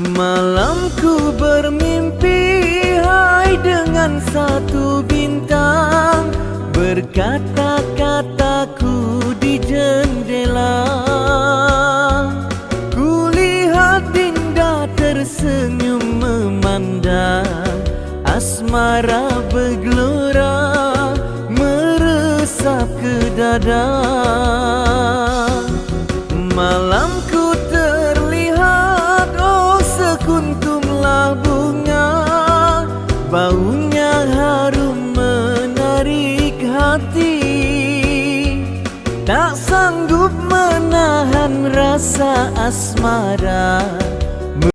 Malamku bermimpi hai dengan satu bintang, berkata-kataku di jendela. Kulihat Dinda tersenyum memandang, asmara bergelora meresap ke dada. Malamku terlihat oh sekuntumlah bunga, baunya harum menarik hati. Tak sanggup menahan rasa asmara,